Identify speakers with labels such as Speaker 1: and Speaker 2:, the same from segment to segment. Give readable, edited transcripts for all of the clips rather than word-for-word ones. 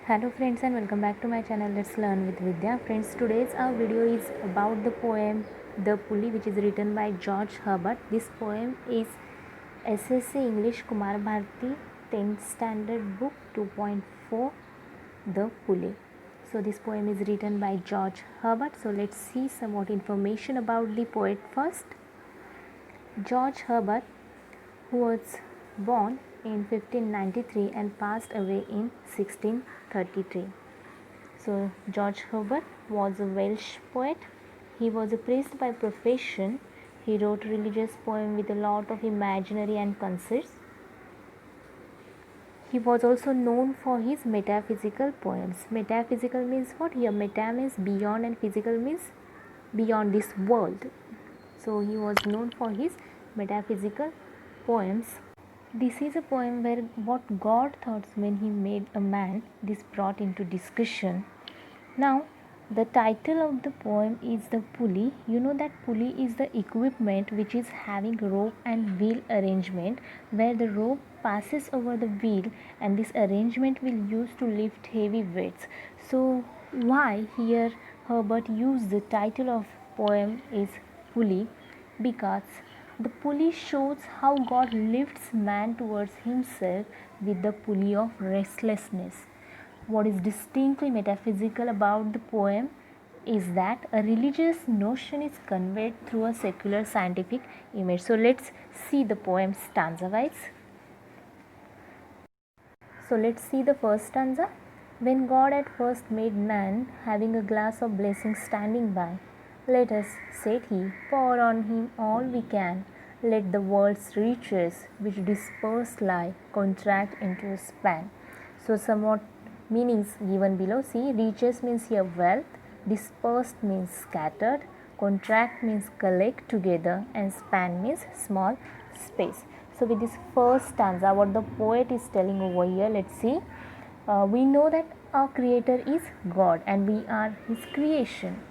Speaker 1: Hello friends and welcome back to my channel. Let's learn with Vidya. Friends, today's our video is about the poem The Pulley, which is written by George Herbert. This poem is SSC English Kumar Bharati 10th standard book 2.4 The Pulley. So this poem is written by George Herbert. So let's see some more information about the poet first. George Herbert, who was born in 1593 and passed away in 1633. So George Herbert was a Welsh poet. He was a priest by profession. He wrote religious poems with a lot of imaginary and concerts. He was also known for his metaphysical poems. Metaphysical means what? Here meta means beyond and physical means beyond this world. So he was known for his metaphysical poems. This is a poem where what God thought when he made a man, this brought into discussion. Now, the title of the poem is The Pulley. You know that pulley is the equipment which is having rope and wheel arrangement, where the rope passes over the wheel and this arrangement will use to lift heavy weights. So why here Herbert used the title of poem is Pulley? Because the pulley shows how God lifts man towards himself with the pulley of restlessness. What is distinctly metaphysical about the poem is that a religious notion is conveyed through a secular scientific image. So let's see the poem stanza wise. So let's see the first stanza. When God at first made man, having a glass of blessing standing by, let us, said he, pour on him all we can. Let the world's riches, which dispersed lie, contract into a span. So somewhat meanings given below. See, riches means here wealth, dispersed means scattered, contract means collect together, and span means small space. So with this first stanza, what the poet is telling over here, let's see. We know that our creator is God and we are his creation.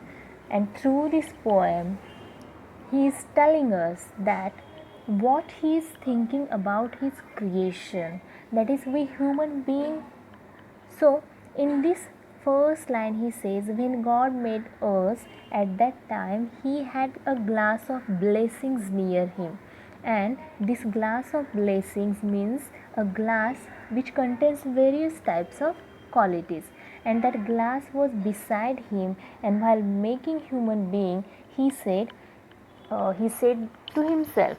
Speaker 1: And through this poem, he is telling us that what he is thinking about his creation, that is, we human being. So in this first line he says, when God made us, at that time he had a glass of blessings near him. And this glass of blessings means a glass which contains various types of qualities, and that glass was beside him, and while making human being he said to himself,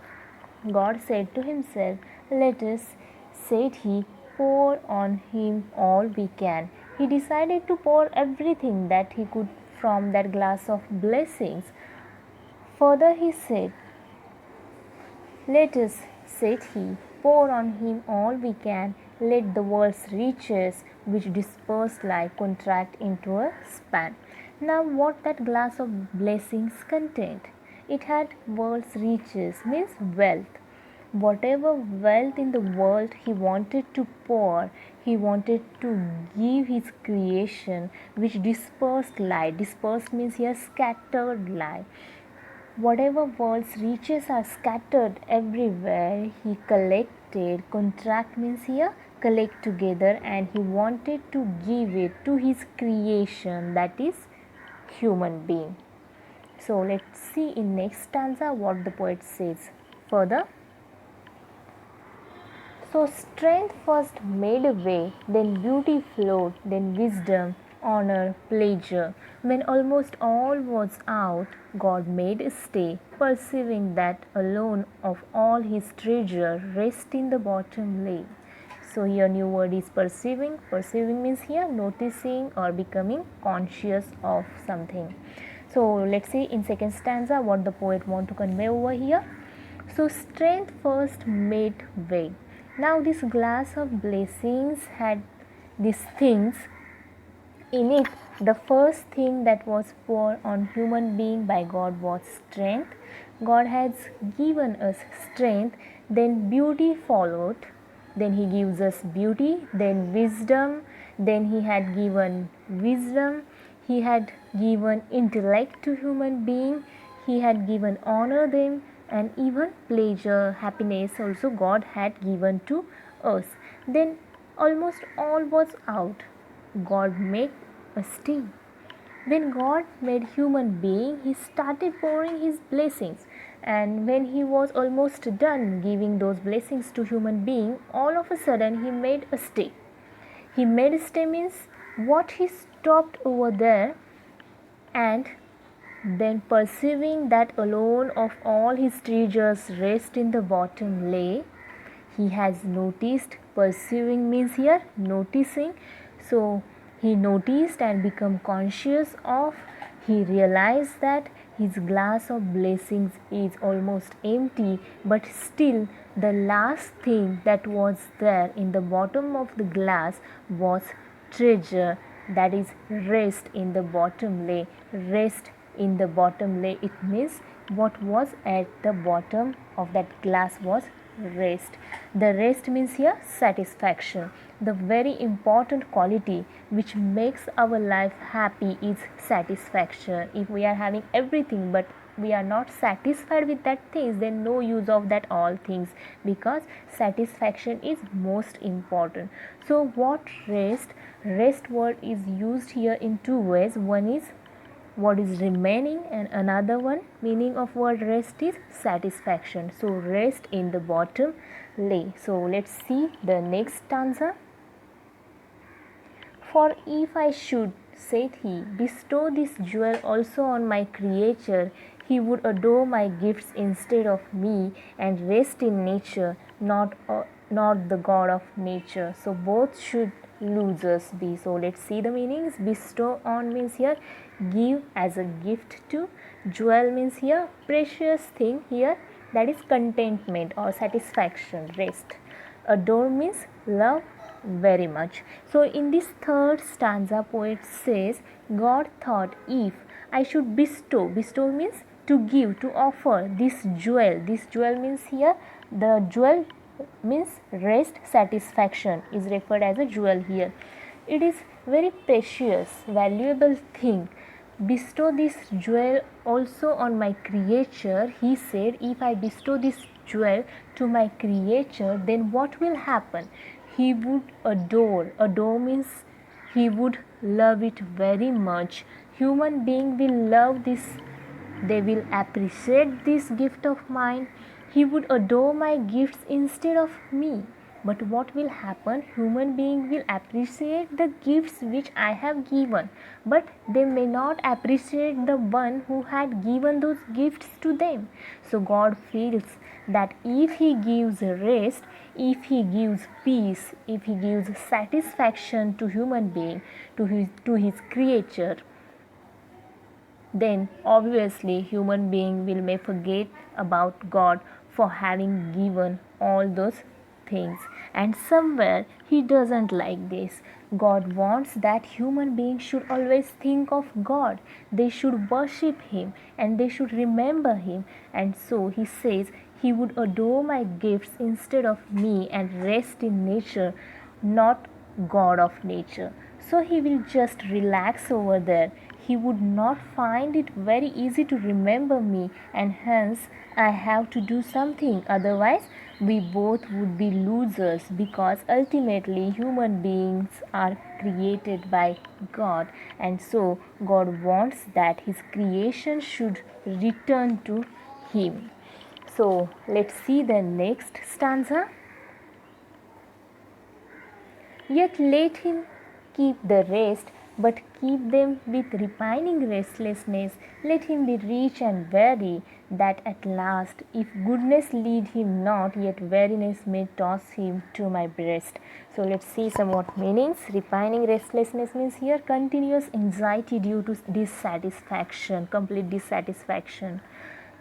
Speaker 1: God said to himself, let us, said he, pour on him all we can. He decided to pour everything that he could from that glass of blessings. Further he said, let us, said he, pour on him all we can. Let the world's riches, which dispersed lie, contract into a span. Now what that glass of blessings contained? It had world's riches, means wealth. Whatever wealth in the world he wanted to pour, he wanted to give his creation, which dispersed lie. Dispersed means here scattered lie. Whatever world's riches are scattered everywhere, he collected. Contract means here collect together, and he wanted to give it to his creation, that is human being. So let's see in next stanza what the poet says further. So strength first made a way, then beauty flowed, then wisdom, honor, pleasure. When almost all was out, God made a stay, perceiving that alone of all his treasure rest in the bottom lay. So here new word is perceiving. Perceiving means here noticing or becoming conscious of something. So let's see in second stanza what the poet want to convey over here. So strength first made way. Now this glass of blessings had these things in it. The first thing that was poured on human being by God was strength. God has given us strength, then beauty followed. Then he gives us beauty, then wisdom, then he had given wisdom, he had given intellect to human being, he had given honor them, and even pleasure, happiness also God had given to us. Then almost all was out. God made a stay. When God made human being, He started pouring His blessings. And when He was almost done giving those blessings to human being, all of a sudden He made a stay. He made a stay means what He stopped over there, and then perceiving that alone of all His treasures rest in the bottom lay, He has noticed. Perceiving means here noticing. So he noticed and become conscious of. He realized that his glass of blessings is almost empty, but still the last thing that was there in the bottom of the glass was treasure, that is rest in the bottom lay. Rest in the bottom lay, it means what was at the bottom of that glass was rest. The rest means here satisfaction. The very important quality which makes our life happy is satisfaction. If we are having everything but we are not satisfied with that things, then no use of that all things, because satisfaction is most important. So what rest word is used here in two ways. One is what is remaining, and another one meaning of word rest is satisfaction. So rest in the bottom lay. So let's see the next stanza. For if I should, said he, bestow this jewel also on my creature, he would adore my gifts instead of me, and rest in nature, not the God of nature. So both should losers be. So let's see the meanings. Bestow on means here give as a gift to. Jewel means here precious thing, here that is contentment or satisfaction, rest. Adore means love very much. So in this third stanza, poet says, God thought if I should bestow means to give, to offer this jewel. This jewel means here the jewel means rest, satisfaction is referred as a jewel here. It is very precious, valuable thing. Bestow this jewel also on my creature. He said, if I bestow this jewel to my creature, then what will happen? He would adore. Adore means he would love it very much. Human being will love this. They will appreciate this gift of mine. He would adore my gifts instead of me. But what will happen? Human being will appreciate the gifts which I have given, but they may not appreciate the one who had given those gifts to them. So God feels that if He gives rest, if He gives peace, if He gives satisfaction to human being, to his creature, then obviously human being will may forget about God for having given all those things. And somewhere he doesn't like this. God wants that human beings should always think of God. They should worship Him and they should remember Him. And so he says he would adore my gifts instead of me and rest in nature, not God of nature. So he will just relax over there. He would not find it very easy to remember me, and hence I have to do something. Otherwise, we both would be losers, because ultimately human beings are created by God, and so God wants that His creation should return to Him. So let's see the next stanza. Yet let him keep the rest, but keep them with repining restlessness. Let him be rich and weary, that at last, if goodness lead him not, yet weariness may toss him to my breast. So let's see some what meanings. Repining restlessness means here continuous anxiety due to dissatisfaction, complete dissatisfaction.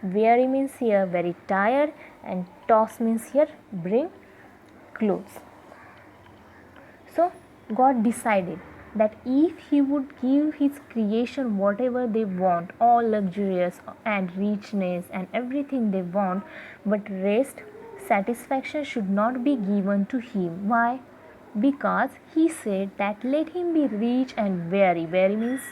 Speaker 1: Weary means here very tired, and toss means here bring close. So God decided that if He would give His creation whatever they want, all luxurious and richness and everything they want, but rest, satisfaction should not be given to Him. Why? Because He said that let him be rich and weary. Weary means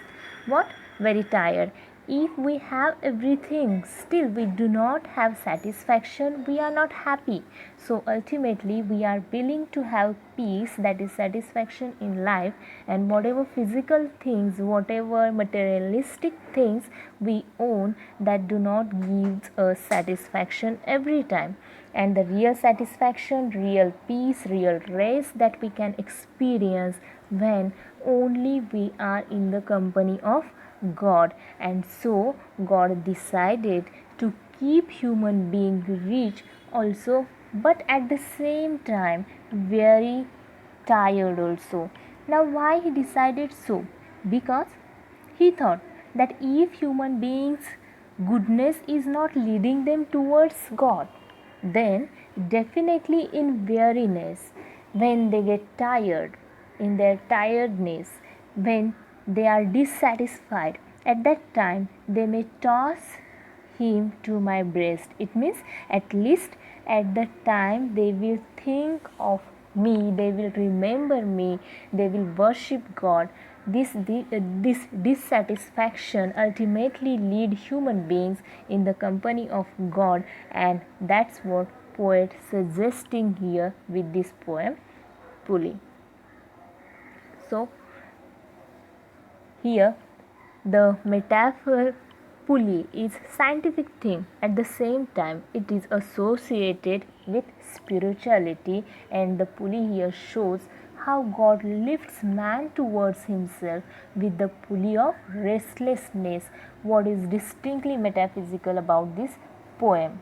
Speaker 1: what? Very tired. If we have everything, still we do not have satisfaction, we are not happy. So ultimately, we are willing to have peace, that is satisfaction in life, and whatever physical things, whatever materialistic things we own that do not give us satisfaction every time. And the real satisfaction, real peace, real rest that we can experience when only we are in the company of God. And so God decided to keep human being rich also, but at the same time very tired also. Now why he decided so? Because he thought that if human beings goodness is not leading them towards God, then definitely in weariness, when they get tired, in their tiredness, when they are dissatisfied, at that time they may toss him to my breast. It means at least at that time they will think of me, they will remember me, they will worship God. This dissatisfaction ultimately lead human beings in the company of God, and that's what poet suggesting here with this poem Puli. So here the metaphor pulley is scientific thing, at the same time it is associated with spirituality, and the pulley here shows how God lifts man towards himself with the pulley of restlessness. What is distinctly metaphysical about this poem?